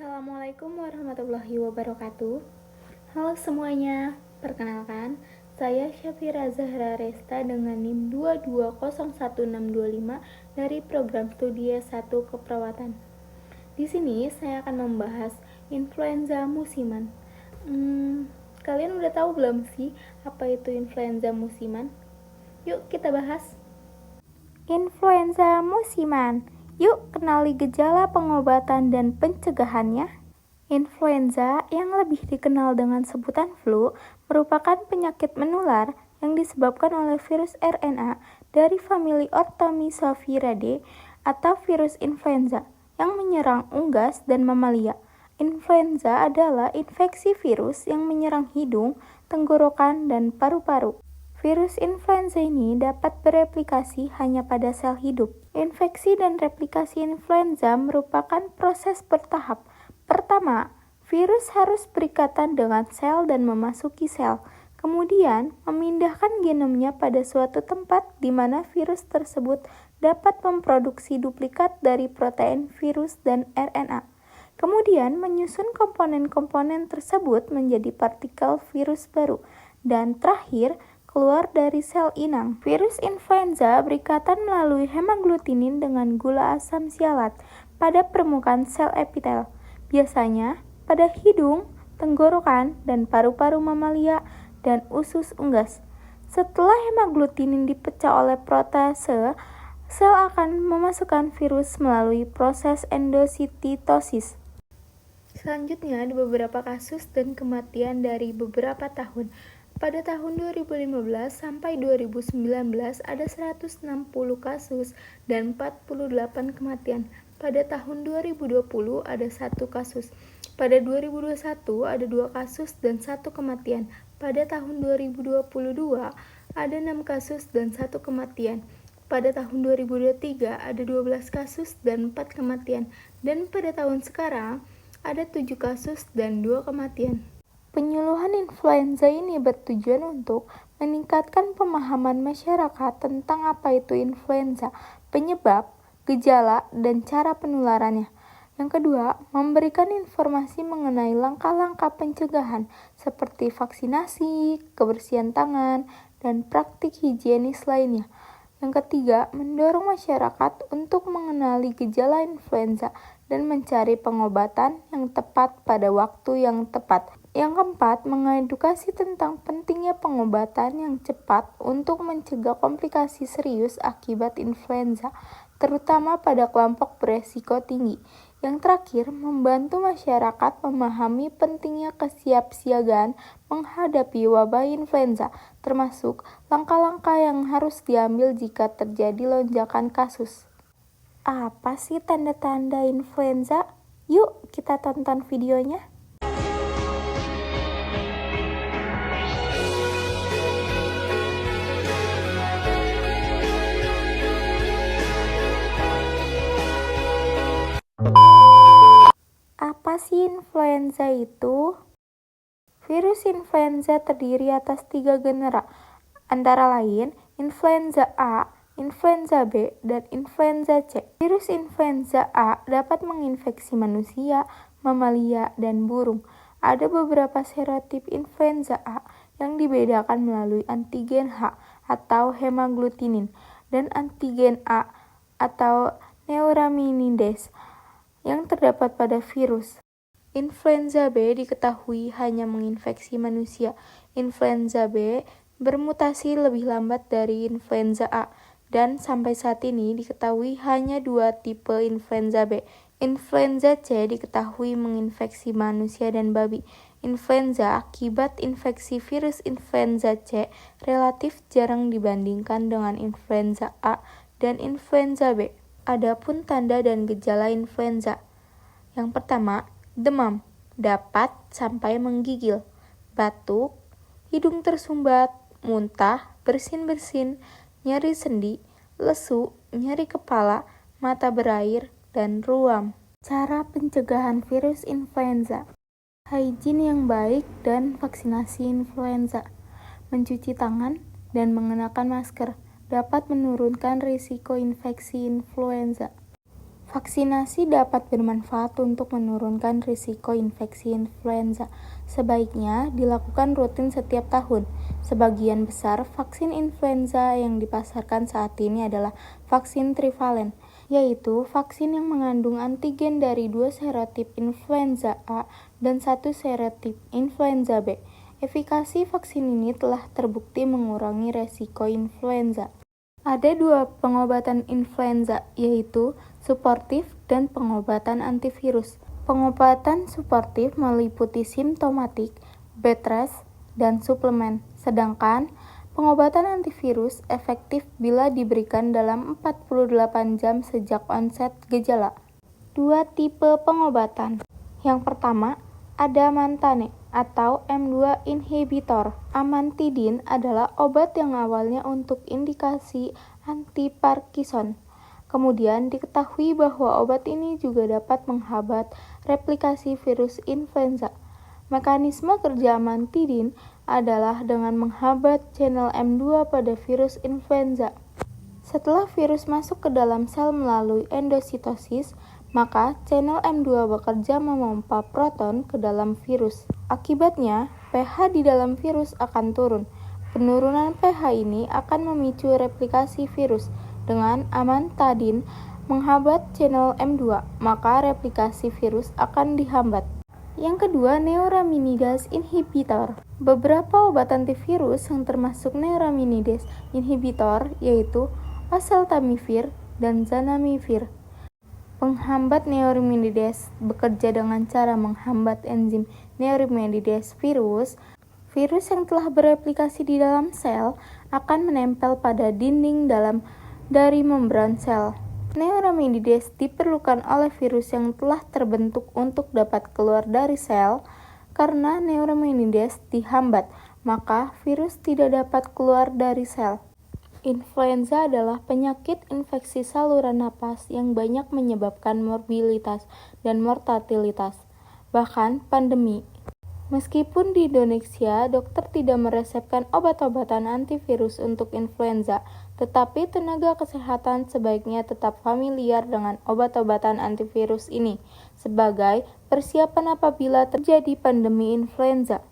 Assalamualaikum warahmatullahi wabarakatuh. Halo semuanya, perkenalkan, saya Syafira Zahra Resta dengan NIM 2201625 dari program studi S1 Keperawatan. Di sini saya akan membahas influenza musiman. Kalian udah tahu belum sih apa itu influenza musiman? Yuk kita bahas. Influenza musiman. Yuk kenali gejala pengobatan dan pencegahannya. Influenza yang lebih dikenal dengan sebutan flu merupakan penyakit menular yang disebabkan oleh virus RNA dari famili Orthomyxoviridae atau virus influenza yang menyerang unggas dan mamalia. Influenza adalah infeksi virus yang menyerang hidung, tenggorokan, dan paru-paru. Virus influenza ini dapat bereplikasi hanya pada sel hidup. Infeksi dan replikasi influenza merupakan proses bertahap. Pertama, virus harus berikatan dengan sel dan memasuki sel. Kemudian, memindahkan genomnya pada suatu tempat di mana virus tersebut dapat memproduksi duplikat dari protein virus dan RNA. Kemudian, menyusun komponen-komponen tersebut menjadi partikel virus baru. Dan terakhir, keluar dari sel inang. Virus influenza berikatan melalui hemaglutinin dengan gula asam sialat pada permukaan sel epitel, biasanya pada hidung, tenggorokan, dan paru-paru mamalia dan usus unggas. Setelah hemaglutinin dipecah oleh protase, sel akan memasukkan virus melalui proses endositosis. Selanjutnya, ada beberapa kasus dan kematian dari beberapa tahun. Pada tahun 2015 sampai 2019 ada 160 kasus dan 48 kematian. Pada tahun 2020 ada 1 kasus. Pada 2021 ada 2 kasus dan 1 kematian. Pada tahun 2022 ada 6 kasus dan 1 kematian. Pada tahun 2023 ada 12 kasus dan 4 kematian. Dan pada tahun sekarang ada 7 kasus dan 2 kematian. Penyuluhan influenza ini bertujuan untuk meningkatkan pemahaman masyarakat tentang apa itu influenza, penyebab, gejala, dan cara penularannya. Yang kedua, memberikan informasi mengenai langkah-langkah pencegahan seperti vaksinasi, kebersihan tangan, dan praktik higienis lainnya. Yang ketiga, mendorong masyarakat untuk mengenali gejala influenza dan mencari pengobatan yang tepat pada waktu yang tepat. Yang keempat, mengedukasi tentang pentingnya pengobatan yang cepat untuk mencegah komplikasi serius akibat influenza, terutama pada kelompok beresiko tinggi. Yang terakhir, membantu masyarakat memahami pentingnya kesiapsiagaan menghadapi wabah influenza, termasuk langkah-langkah yang harus diambil jika terjadi lonjakan kasus. Apa sih tanda-tanda influenza? Yuk kita tonton videonya. Apa sih influenza itu? Virus influenza terdiri atas 3 genera, antara lain influenza A, influenza B, dan influenza C. Virus influenza A dapat menginfeksi manusia, mamalia, dan burung. Ada beberapa serotip influenza A yang dibedakan melalui antigen H atau hemaglutinin dan antigen A atau neuraminidase yang terdapat pada virus. Influenza B diketahui hanya menginfeksi manusia. Influenza B bermutasi lebih lambat dari influenza A, dan sampai saat ini diketahui hanya 2 tipe influenza B. Influenza C diketahui menginfeksi manusia dan babi. Influenza akibat infeksi virus influenza C relatif jarang dibandingkan dengan influenza A dan influenza B. Adapun tanda dan gejala influenza. Yang pertama, demam, dapat sampai menggigil, batuk, hidung tersumbat, muntah, bersin-bersin, nyeri sendi, lesu, nyeri kepala, mata berair, dan ruam. Cara pencegahan virus influenza. Higien yang baik dan vaksinasi influenza. Mencuci tangan dan mengenakan masker dapat menurunkan risiko infeksi influenza. Vaksinasi dapat bermanfaat untuk menurunkan risiko infeksi influenza. Sebaiknya dilakukan rutin setiap tahun. Sebagian besar vaksin influenza yang dipasarkan saat ini adalah vaksin trivalen, yaitu vaksin yang mengandung antigen dari 2 serotip influenza A dan 1 serotip influenza B. Efikasi vaksin ini telah terbukti mengurangi resiko influenza. Ada 2 pengobatan influenza, yaitu suportif dan pengobatan antivirus. Pengobatan suportif meliputi simptomatik, bed rest, dan suplemen. Sedangkan pengobatan antivirus efektif bila diberikan dalam 48 jam sejak onset gejala. 2 tipe pengobatan. Yang pertama, ada Amantane atau M2 inhibitor. Amantidin adalah obat yang awalnya untuk indikasi anti-Parkinson. Kemudian diketahui bahwa obat ini juga dapat menghambat replikasi virus influenza. Mekanisme kerja amantidin adalah dengan menghambat channel M2 pada virus influenza. Setelah virus masuk ke dalam sel melalui endositosis, maka channel M2 bekerja memompa proton ke dalam virus. Akibatnya, pH di dalam virus akan turun. Penurunan pH ini akan memicu replikasi virus. Dengan amantadin menghambat channel M2, maka replikasi virus akan dihambat. Yang kedua, neuraminidase inhibitor. Beberapa obat antivirus yang termasuk neuraminidase inhibitor yaitu oseltamivir dan zanamivir. Penghambat neuraminidase bekerja dengan cara menghambat enzim neuraminidase virus. Virus yang telah bereplikasi di dalam sel akan menempel pada dinding dalam dari membran sel. Neuraminidase diperlukan oleh virus yang telah terbentuk untuk dapat keluar dari sel. Karena neuraminidase dihambat, maka virus tidak dapat keluar dari sel. Influenza adalah penyakit infeksi saluran napas yang banyak menyebabkan morbilitas dan mortalitas, bahkan pandemi. Meskipun di Indonesia, dokter tidak meresepkan obat-obatan antivirus untuk influenza, tetapi tenaga kesehatan sebaiknya tetap familiar dengan obat-obatan antivirus ini sebagai persiapan apabila terjadi pandemi influenza.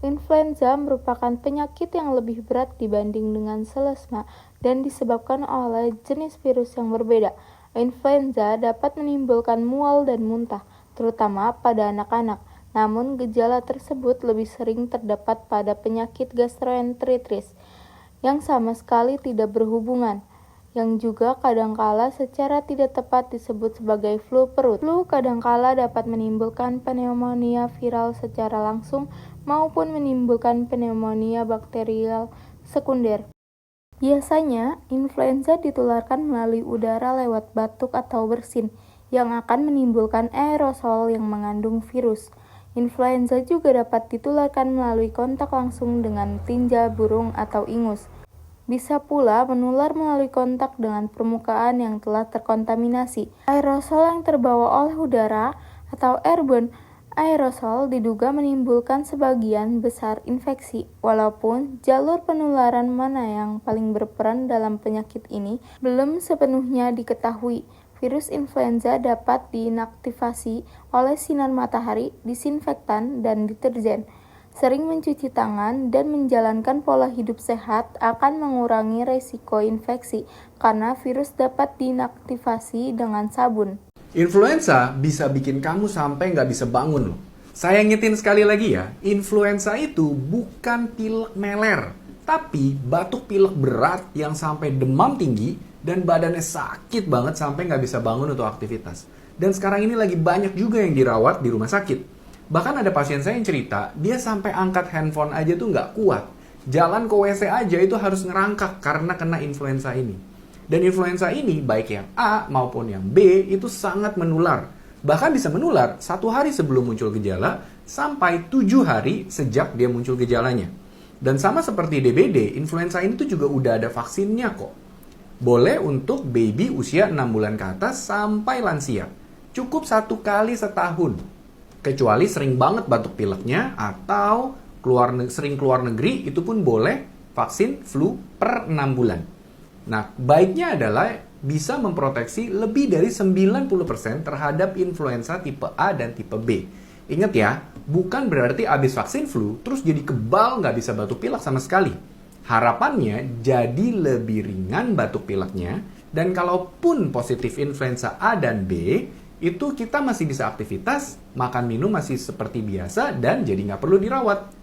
Influenza merupakan penyakit yang lebih berat dibanding dengan selesma dan disebabkan oleh jenis virus yang berbeda. Influenza dapat menimbulkan mual dan muntah, terutama pada anak-anak. Namun gejala tersebut lebih sering terdapat pada penyakit gastroenteritis yang sama sekali tidak berhubungan, yang juga kadangkala secara tidak tepat disebut sebagai flu perut. Flu kadangkala dapat menimbulkan pneumonia viral secara langsung maupun menimbulkan pneumonia bakterial sekunder. Biasanya, influenza ditularkan melalui udara lewat batuk atau bersin, yang akan menimbulkan aerosol yang mengandung virus. Influenza juga dapat ditularkan melalui kontak langsung dengan tinja burung atau ingus. Bisa pula menular melalui kontak dengan permukaan yang telah terkontaminasi. Aerosol yang terbawa oleh udara atau airborne aerosol diduga menimbulkan sebagian besar infeksi. Walaupun jalur penularan mana yang paling berperan dalam penyakit ini belum sepenuhnya diketahui. Virus influenza dapat diinaktivasi oleh sinar matahari, disinfektan, dan deterjen. Sering mencuci tangan dan menjalankan pola hidup sehat akan mengurangi resiko infeksi karena virus dapat diinaktivasi dengan sabun. Influenza bisa bikin kamu sampai nggak bisa bangun loh. Saya ingetin sekali lagi ya, influenza itu bukan pilek meler, tapi batuk pilek berat yang sampai demam tinggi dan badannya sakit banget sampai nggak bisa bangun untuk aktivitas. Dan sekarang ini lagi banyak juga yang dirawat di rumah sakit. Bahkan ada pasien saya yang cerita, dia sampai angkat handphone aja tuh nggak kuat. Jalan ke WC aja itu harus ngerangkak karena kena influenza ini. Dan influenza ini, baik yang A maupun yang B, itu sangat menular. Bahkan bisa menular 1 hari sebelum muncul gejala, sampai 7 hari sejak dia muncul gejalanya. Dan sama seperti DBD, influenza ini tuh juga udah ada vaksinnya kok. Boleh untuk baby usia 6 bulan ke atas sampai lansia. Cukup 1 kali setahun. Kecuali sering banget batuk pileknya atau sering keluar negeri, itu pun boleh vaksin flu per 6 bulan. Nah, baiknya adalah bisa memproteksi lebih dari 90% terhadap influenza tipe A dan tipe B. Ingat ya, bukan berarti abis vaksin flu terus jadi kebal nggak bisa batuk pilek sama sekali. Harapannya jadi lebih ringan batuk pileknya, dan kalaupun positif influenza A dan B, itu kita masih bisa aktivitas, makan minum masih seperti biasa, dan jadi nggak perlu dirawat.